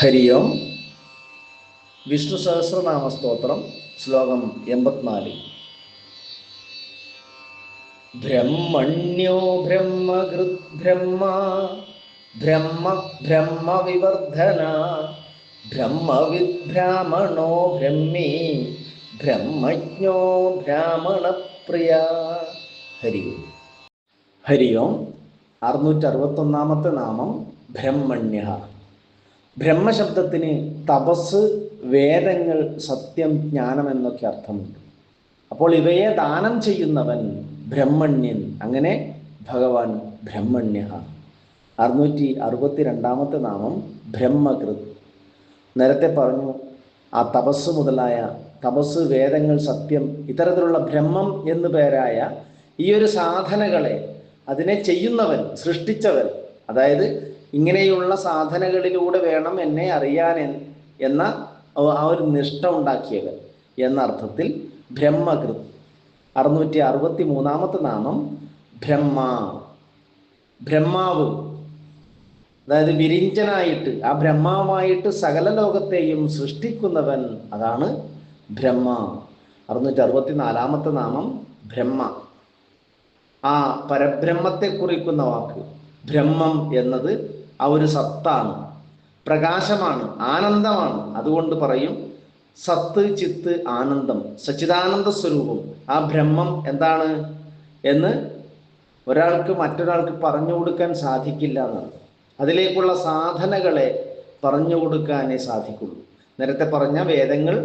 ഹരി ഓം. വിഷ്ണു സഹസ്രനാമ സ്തോത്രം, ശ്ലോകം 84. ബ്രഹ്മണ്യോ ബ്രഹ്മകൃത് ബ്രഹ്മ ബ്രഹ്മ ബ്രഹ്മവിവർധന ബ്രഹ്മവിദ് ബ്രാഹ്മണോ ബ്രഹ്മീ ബ്രഹ്മജ്ഞോ ബ്രാഹ്മണപ്രിയ. ഹരി ഓം. ഹരി ഓം. 661 നാമം ബ്രഹ്മണ്യ. ബ്രഹ്മശബ്ദത്തിന് തപസ്, വേദങ്ങൾ, സത്യം, ജ്ഞാനം എന്നൊക്കെ അർത്ഥമുണ്ട്. അപ്പോൾ ഇവയെ ദാനം ചെയ്യുന്നവൻ ബ്രഹ്മണ്യൻ. അങ്ങനെ ഭഗവാൻ ബ്രഹ്മണ്യ. 662 നാമം ബ്രഹ്മകൃത്. നേരത്തെ പറഞ്ഞു, ആ തപസ് മുതലായ തപസ്, വേദങ്ങൾ, സത്യം, ഇത്തരത്തിലുള്ള ബ്രഹ്മം എന്നു പേരായ ഈ ഒരു സാധനകളെ, അതിനെ ചെയ്യുന്നവൻ, സൃഷ്ടിച്ചവൻ, അതായത് ഇങ്ങനെയുള്ള സാധനകളിലൂടെ വേണം എന്നെ അറിയാൻ എന്ന ആ ഒരു നിഷ്ഠ ഉണ്ടാക്കിയവൻ എന്ന അർത്ഥത്തിൽ ബ്രഹ്മകൃത്. 663 നാമം ബ്രഹ്മ. ബ്രഹ്മാവ്, അതായത് വിരിഞ്ചനായിട്ട്, ആ ബ്രഹ്മാവുമായിട്ട് സകല ലോകത്തെയും സൃഷ്ടിക്കുന്നവൻ, അതാണ് ബ്രഹ്മ. 664 നാമം ബ്രഹ്മ. ആ പരബ്രഹ്മത്തെ കുറിക്കുന്ന വാക്ക്. ബ്രഹ്മം എന്നത് ആ ഒരു സത്താണ്, പ്രകാശമാണ്, ആനന്ദമാണ്. അതുകൊണ്ട് പറയും സത്ത്, ചിത്ത്, ആനന്ദം, സച്ചിദാനന്ദ സ്വരൂപം. ആ ബ്രഹ്മം എന്താണ് എന്ന് ഒരാൾക്ക് മറ്റൊരാൾക്ക് പറഞ്ഞു കൊടുക്കാൻ സാധിക്കില്ല എന്നാണ്. അതിലേക്കുള്ള സാധനകളെ പറഞ്ഞു കൊടുക്കാനേ സാധിക്കുള്ളൂ. നേരത്തെ പറഞ്ഞ വേദങ്ങൾ,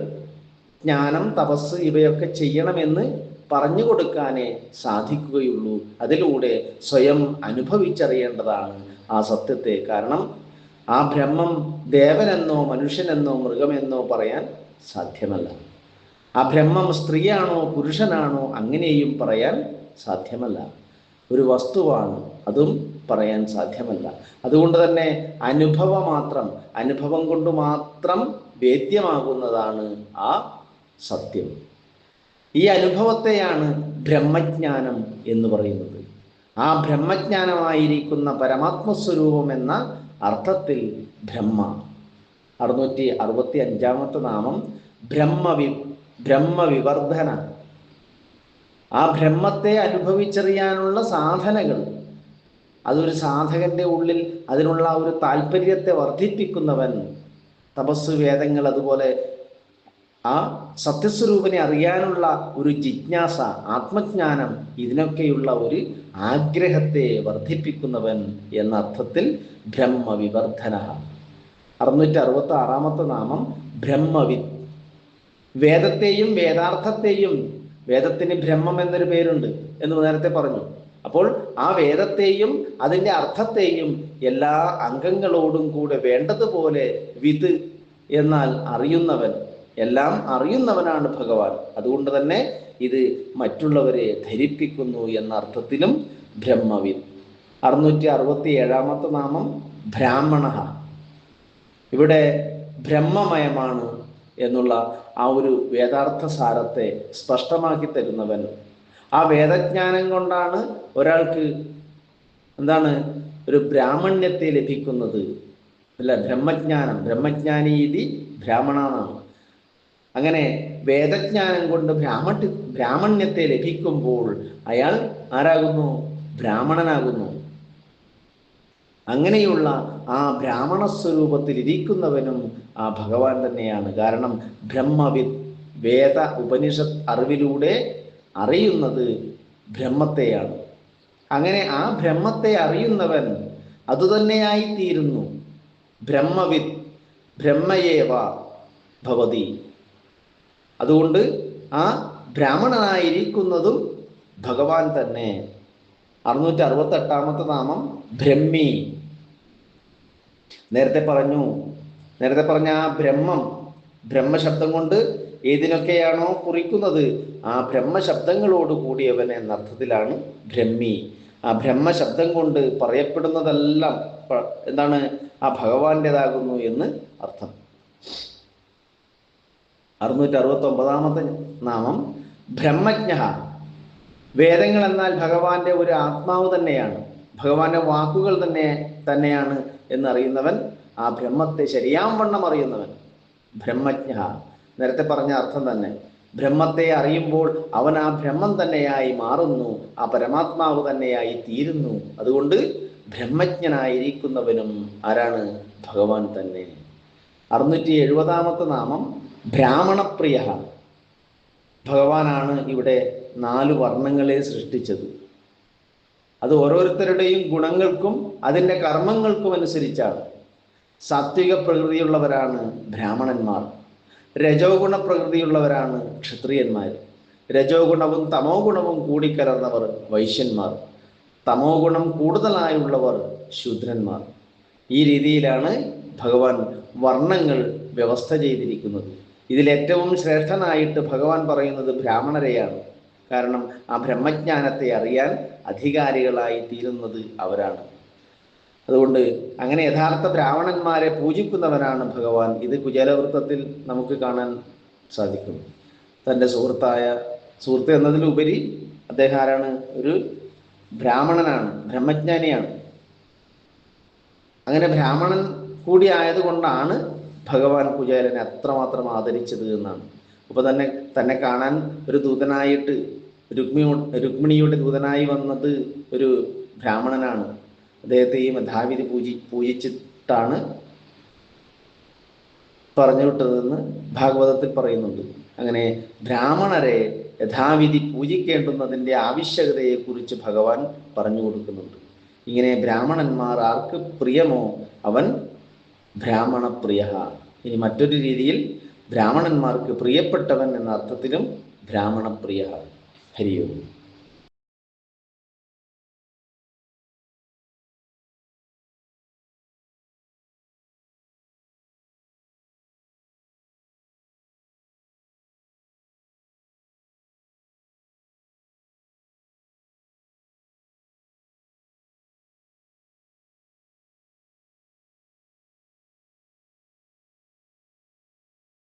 ജ്ഞാനം, തപസ് ഇവയൊക്കെ ചെയ്യണമെന്ന് പറഞ്ഞു കൊടുക്കാനേ സാധിക്കുകയുള്ളൂ. അതിലൂടെ സ്വയം അനുഭവിച്ചറിയേണ്ടതാണ് ആ സത്യത്തെ. കാരണം ആ ബ്രഹ്മം ദേവനെന്നോ മനുഷ്യനെന്നോ മൃഗമെന്നോ പറയാൻ സാധ്യമല്ല. ആ ബ്രഹ്മം സ്ത്രീയാണോ പുരുഷനാണോ അങ്ങനെയും പറയാൻ സാധ്യമല്ല. ഒരു വസ്തുവാണ്, അതും പറയാൻ സാധ്യമല്ല. അതുകൊണ്ട് തന്നെ അനുഭവം കൊണ്ട് മാത്രം വേദ്യമാകുന്നതാണ് ആ സത്യം. ഈ അനുഭവത്തെയാണ് ബ്രഹ്മജ്ഞാനം എന്ന് പറയുന്നത്. ആ ബ്രഹ്മജ്ഞാനമായിരിക്കുന്ന പരമാത്മസ്വരൂപം എന്ന അർത്ഥത്തിൽ ബ്രഹ്മ. 665 നാമം ബ്രഹ്മവിവർധന. ആ ബ്രഹ്മത്തെ അനുഭവിച്ചറിയാനുള്ള സാധനകൾ, അതൊരു സാധകന്റെ ഉള്ളിൽ അതിനുള്ള ഒരു താല്പര്യത്തെ വർദ്ധിപ്പിക്കുന്നവൻ. തപസ്, വേദങ്ങൾ, അതുപോലെ ആ സത്യസ്വരൂപനെ അറിയാനുള്ള ഒരു ജിജ്ഞാസ, ആത്മജ്ഞാനം, ഇതിനൊക്കെയുള്ള ഒരു ആഗ്രഹത്തെ വർദ്ധിപ്പിക്കുന്നവൻ എന്ന അർത്ഥത്തിൽ ബ്രഹ്മവിവർധന. 666 നാമം ബ്രഹ്മവിദ്. വേദത്തെയും വേദാർത്ഥത്തെയും, വേദത്തിന് ബ്രഹ്മം എന്നൊരു പേരുണ്ട് എന്ന് നേരത്തെ പറഞ്ഞു. അപ്പോൾ ആ വേദത്തെയും അതിൻ്റെ അർത്ഥത്തെയും എല്ലാ അംഗങ്ങളോടും കൂടെ വേണ്ടതുപോലെ വിദ് എന്നാൽ അറിയുന്നവൻ, എല്ലാം അറിയുന്നവനാണ് ഭഗവാൻ. അതുകൊണ്ട് തന്നെ ഇത് മറ്റുള്ളവരെ ധരിപ്പിക്കുന്നു എന്ന അർത്ഥത്തിലും ബ്രഹ്മവിദ്. 667 നാമം ബ്രാഹ്മണ. ഇവിടെ ബ്രഹ്മമയമാണ് എന്നുള്ള ആ ഒരു വേദാർത്ഥ സാരത്തെ സ്പഷ്ടമാക്കി തരുന്നവൻ. ആ വേദജ്ഞാനം കൊണ്ടാണ് ഒരാൾക്ക് എന്താണ് ഒരു ബ്രാഹ്മണ്യത്തെ ലഭിക്കുന്നത്. അല്ല, ബ്രഹ്മജ്ഞാനം, ബ്രഹ്മജ്ഞാനീതി ബ്രാഹ്മണനാണ്. അങ്ങനെ വേദജ്ഞാനം കൊണ്ട് ബ്രാഹ്മണ്യത്തെ ലഭിക്കുമ്പോൾ അയാൾ ആരാകുന്നു? ബ്രാഹ്മണനാകുന്നു. അങ്ങനെയുള്ള ആ ബ്രാഹ്മണ സ്വരൂപത്തിൽ ഇരിക്കുന്നവനും ആ ഭഗവാൻ തന്നെയാണ്. കാരണം ബ്രഹ്മവിദ്, വേദ ഉപനിഷത്ത് അറിവിലൂടെ അറിയുന്നത് ബ്രഹ്മത്തെയാണ്. അങ്ങനെ ആ ബ്രഹ്മത്തെ അറിയുന്നവൻ അതുതന്നെയായിത്തീരുന്നു. ബ്രഹ്മവിദ് ബ്രഹ്മയേവ ഭവതി. അതുകൊണ്ട് ആ ബ്രാഹ്മണനായിരിക്കുന്നതും ഭഗവാൻ തന്നെ. 668 നാമം ബ്രഹ്മി. നേരത്തെ പറഞ്ഞ ആ ബ്രഹ്മശബ്ദം കൊണ്ട് ഏതിനൊക്കെയാണോ കുറിക്കുന്നത് ആ ബ്രഹ്മശബ്ദങ്ങളോട് കൂടിയവൻ എന്നർത്ഥത്തിലാണ് ബ്രഹ്മി. ആ ബ്രഹ്മശബ്ദം കൊണ്ട് പറയപ്പെടുന്നതെല്ലാം എന്താണ്? ആ ഭഗവാന്റേതാകുന്നു എന്ന് അർത്ഥം. 669 നാമം ബ്രഹ്മജ്ഞ. വേദങ്ങൾ എന്നാൽ ഭഗവാന്റെ ഒരു ആത്മാവ് തന്നെയാണ്, ഭഗവാന്റെ വാക്കുകൾ തന്നെയാണ് എന്നറിയുന്നവൻ ആ ബ്രഹ്മത്തെ ശരിയാവണ്ണം അറിയുന്നവൻ. ബ്രഹ്മജ്ഞ, നേരത്തെ പറഞ്ഞ അർത്ഥം തന്നെ. ബ്രഹ്മത്തെ അറിയുമ്പോൾ അവൻ ആ ബ്രഹ്മം തന്നെയായി മാറുന്നു, ആ പരമാത്മാവ് തന്നെയായി തീരുന്നു. അതുകൊണ്ട് ബ്രഹ്മജ്ഞനായിരിക്കുന്നവനും ആരാണ്? ഭഗവാൻ തന്നെ. 670 നാമം ബ്രാഹ്മണപ്രിയ. ഭഗവാനാണ് ഇവിടെ 4 വർണ്ണങ്ങളെ സൃഷ്ടിച്ചത്. അത് ഓരോരുത്തരുടെയും ഗുണങ്ങൾക്കും അതിൻ്റെ കർമ്മങ്ങൾക്കും അനുസരിച്ചാണ്. സാത്വിക പ്രകൃതിയുള്ളവരാണ് ബ്രാഹ്മണന്മാർ, രജോ ഗുണ പ്രകൃതിയുള്ളവരാണ് ക്ഷത്രിയന്മാർ, രജോ ഗുണവും തമോ ഗുണവും കൂടിക്കലർന്നവർ വൈശ്യന്മാർ, തമോ ഗുണം കൂടുതലായുള്ളവർ ശൂദ്രന്മാർ. ഈ രീതിയിലാണ് ഭഗവാൻ വർണ്ണങ്ങൾ വ്യവസ്ഥ ചെയ്തിരിക്കുന്നത്. ഇതിലേറ്റവും ശ്രേഷ്ഠനായിട്ട് ഭഗവാൻ പറയുന്നത് ബ്രാഹ്മണരെയാണ്. കാരണം ആ ബ്രഹ്മജ്ഞാനത്തെ അറിയാൻ അധികാരികളായി തീരുന്നത് അവരാണ്. അതുകൊണ്ട് അങ്ങനെ യഥാർത്ഥ ബ്രാഹ്മണന്മാരെ പൂജിക്കുന്നവനാണ് ഭഗവാൻ. ഇത് കുചേലവൃത്തത്തിൽ നമുക്ക് കാണാൻ സാധിക്കും. തൻ്റെ സുഹൃത്ത് എന്നതിലുപരി അദ്ദേഹം ആരാണ്? ഒരു ബ്രാഹ്മണനാണ്, ബ്രഹ്മജ്ഞാനിയാണ്. അങ്ങനെ ബ്രാഹ്മണൻ കൂടി ആയതുകൊണ്ടാണ് ഭഗവാൻ കുചേലനെ അത്രമാത്രം ആദരിച്ചത് എന്നാണ്. അപ്പോൾ തന്നെ കാണാൻ ഒരു ദൂതനായിട്ട്, രുക്മിണിയുടെ ദൂതനായി വന്നത് ഒരു ബ്രാഹ്മണനാണ്. അദ്ദേഹത്തെയും യഥാവിധി പൂജിച്ചിട്ടാണ് പറഞ്ഞു വിട്ടതെന്ന് ഭാഗവതത്തിൽ പറയുന്നുണ്ട്. അങ്ങനെ ബ്രാഹ്മണരെ യഥാവിധി പൂജിക്കേണ്ടുന്നതിൻ്റെ ആവശ്യകതയെക്കുറിച്ച് ഭഗവാൻ പറഞ്ഞു കൊടുക്കുന്നുണ്ട്. ഇങ്ങനെ ബ്രാഹ്മണന്മാർ ആർക്ക് പ്രിയമോ അവൻ ബ്രാഹ്മണപ്രിയ. ഇനി മറ്റൊരു രീതിയിൽ ബ്രാഹ്മണന്മാർക്ക് പ്രിയപ്പെട്ടവൻ എന്ന അർത്ഥത്തിലും ബ്രാഹ്മണപ്രിയ. ഹരി ഓം.